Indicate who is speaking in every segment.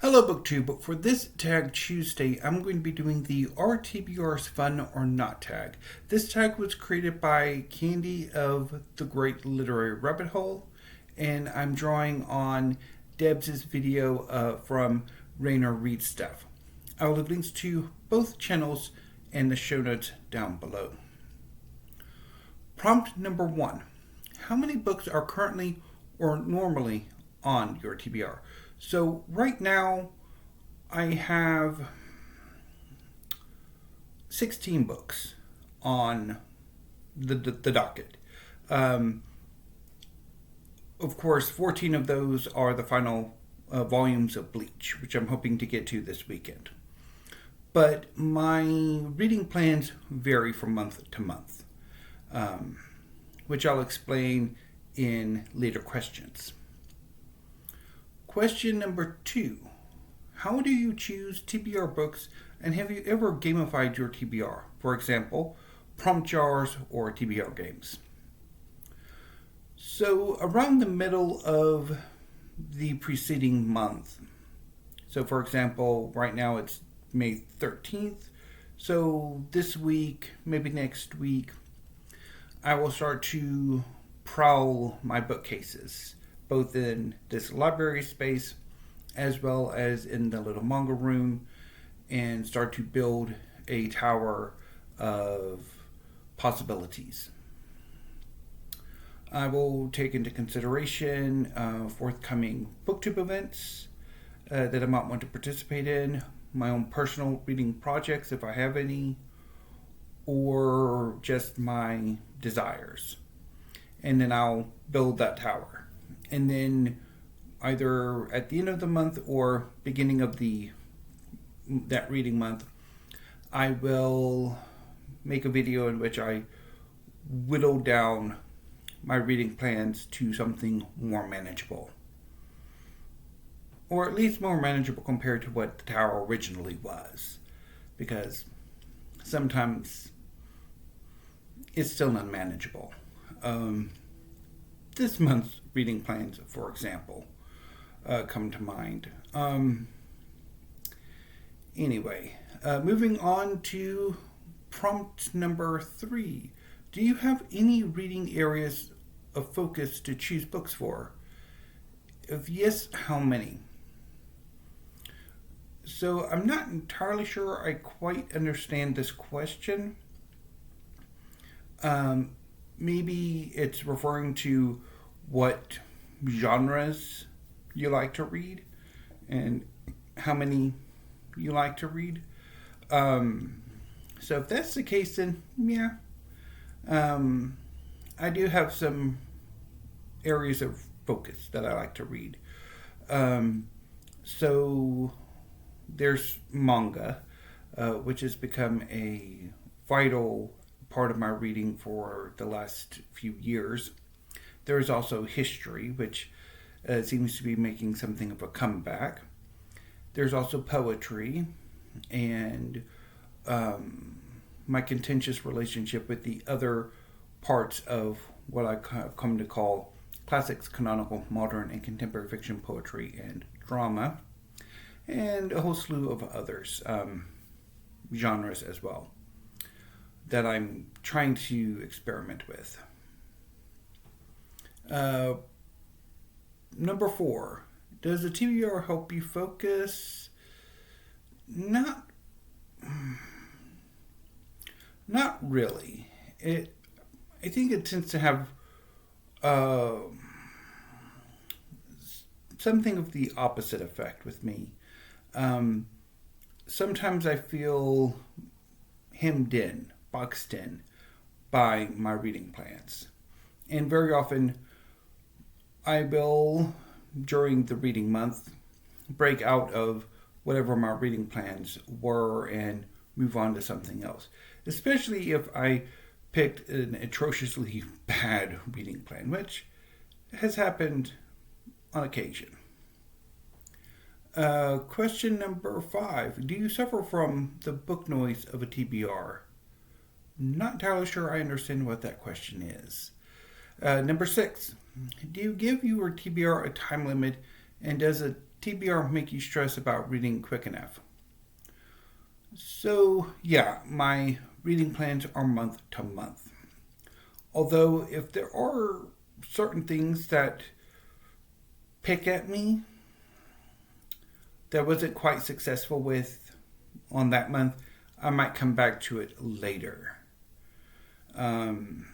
Speaker 1: Hello BookTube. For this Tag Tuesday, I'm going to be doing the Are TBRs Fun or Not tag. This tag was created by Candy of the Great Literary Rabbit Hole, and I'm drawing on Debs' video from Rainer Reads Stuff. I will leave links to both channels and the show notes down below. Prompt number 1. How many books are currently or normally on your TBR? So right now I have 16 books on the docket. Of course, 14 of those are the final volumes of Bleach, which I'm hoping to get to this weekend. But my reading plans vary from month to month, which I'll explain in later questions. Question number 2. How do you choose TBR books, and have you ever gamified your TBR? For example, prompt jars or TBR games. So around the middle of the preceding month, so for example, right now it's May 13th, so this week, maybe next week, I will start to prowl my bookcases, both in this library space as well as in the little manga room, and start to build a tower of possibilities. I will take into consideration forthcoming booktube events that I might want to participate in, my own personal reading projects if I have any, or just my desires. And then I'll build that tower. And then either at the end of the month or beginning of that reading month, I will make a video in which I whittle down my reading plans to something more manageable. Or at least more manageable compared to what the tower originally was. Because sometimes it's still unmanageable. This month's reading plans, for example, come to mind. Anyway, moving on to prompt number 3. Do you have any reading areas of focus to choose books for? If yes, how many? So I'm not entirely sure I quite understand this question. Maybe it's referring to what genres you like to read and how many you like to read. So if that's the case, then yeah. I do have some areas of focus that I like to read. So there's manga, which has become a vital part of my reading for the last few years. There's also history, which seems to be making something of a comeback. There's also poetry, and my contentious relationship with the other parts of what I come to call classics, canonical, modern, and contemporary fiction, poetry, and drama, and a whole slew of others, genres as well, that I'm trying to experiment with. Number 4. Does the TBR help you focus? Not really. I think it tends to have something of the opposite effect with me. Sometimes I feel hemmed in, boxed in by my reading plans. And very often I will, during the reading month, break out of whatever my reading plans were and move on to something else. Especially if I picked an atrociously bad reading plan, which has happened on occasion. Question number 5. Do you suffer from the book noise of a TBR? Not entirely sure I understand what that question is. Number 6. Do you give your TBR a time limit, and does a TBR make you stress about reading quick enough? So, yeah, my reading plans are month to month. Although, if there are certain things that pick at me that I wasn't quite successful with on that month, I might come back to it later. And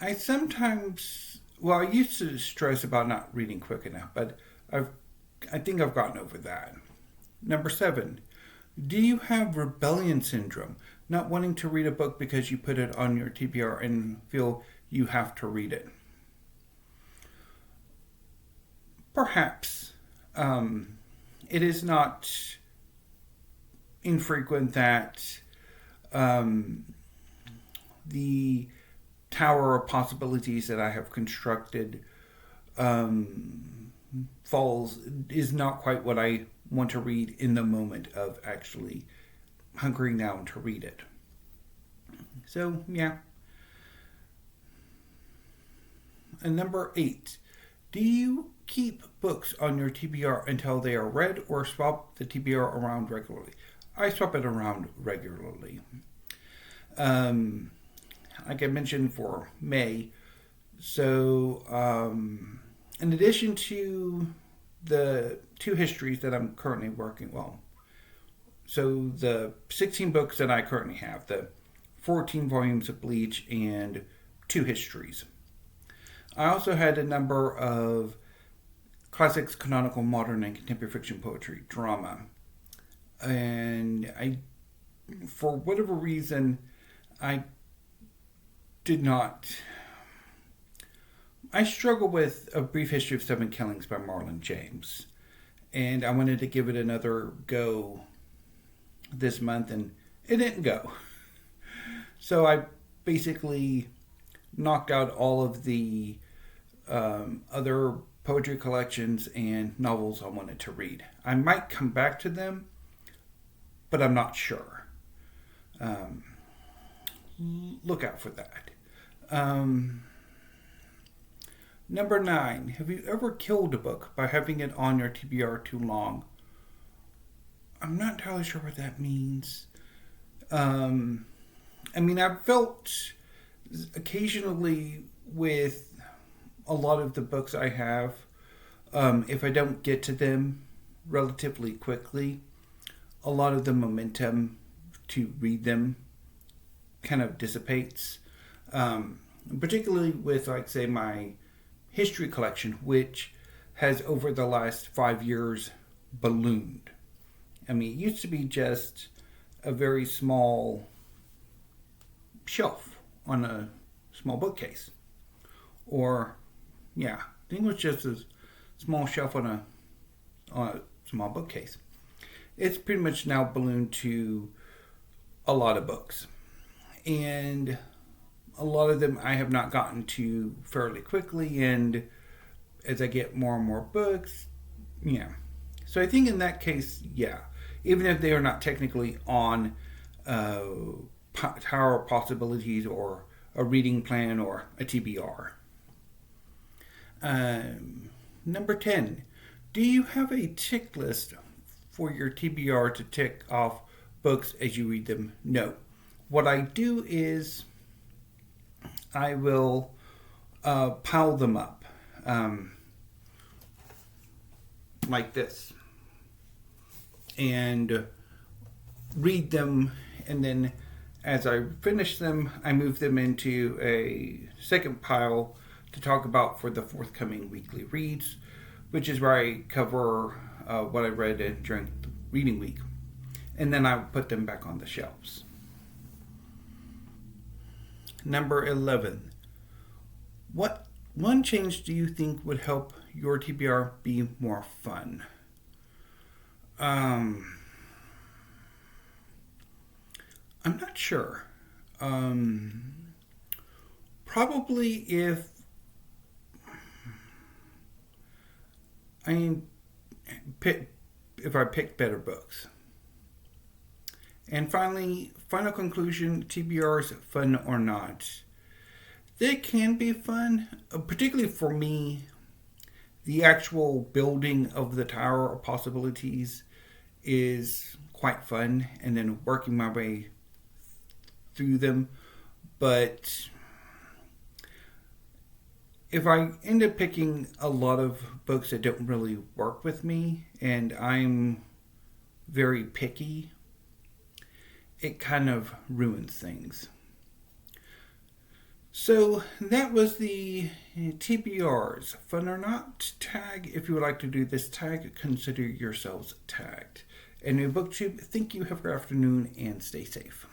Speaker 1: I sometimes, well, I used to stress about not reading quick enough, but I think I've gotten over that. Number 7, do you have rebellion syndrome? Not wanting to read a book because you put it on your TBR and feel you have to read it? Perhaps. It is not infrequent that the tower of possibilities that I have constructed is not quite what I want to read in the moment of actually hunkering down to read it. So, yeah. And number 8, do you keep books on your TBR until they are read or swap the TBR around regularly? I swap it around regularly. Like I mentioned for May, so in addition to the 2 histories that I'm currently working, so the 16 books that I currently have, the 14 volumes of Bleach and 2 histories. I also had a number of classics, canonical, modern, and contemporary fiction, poetry, drama. And for whatever reason, I struggle with A Brief History of 7 Killings by Marlon James. And I wanted to give it another go this month, and it didn't go. So I basically knocked out all of the other poetry collections and novels I wanted to read. I might come back to them, but I'm not sure. Look out for that. Number 9, have you ever killed a book by having it on your TBR too long? I'm not entirely sure what that means. I've felt occasionally with a lot of the books I have, if I don't get to them relatively quickly, a lot of the momentum to read them kind of dissipates. Particularly with, like, say, my history collection, which has over the last 5 years ballooned. It used to be just a very small shelf on a small bookcase. Or, I think it was just a small shelf on a small bookcase. It's pretty much now ballooned to a lot of books. And a lot of them I have not gotten to fairly quickly, and as I get more and more books, So I think in that case, even if they are not technically on Tower of Possibilities or a reading plan or a TBR. Number 10, do you have a tick list for your TBR to tick off books as you read them? No. What I do is I will pile them up like this and read them, and then as I finish them, I move them into a second pile to talk about for the forthcoming weekly reads, which is where I cover what I read during the reading week, and then I put them back on the shelves. Number 11. What one change do you think would help your TBR be more fun? I'm not sure. Probably if I picked better books. And finally, final conclusion, TBRs, fun or not? They can be fun, particularly for me. The actual building of the Tower of Possibilities is quite fun, and then working my way through them. But if I end up picking a lot of books that don't really work with me, and I'm very picky, it kind of ruins things. So that was the TBRs Fun or Not tag. If you would like to do this tag, consider yourselves tagged. And New BookTube, thank you, have a good afternoon, and stay safe.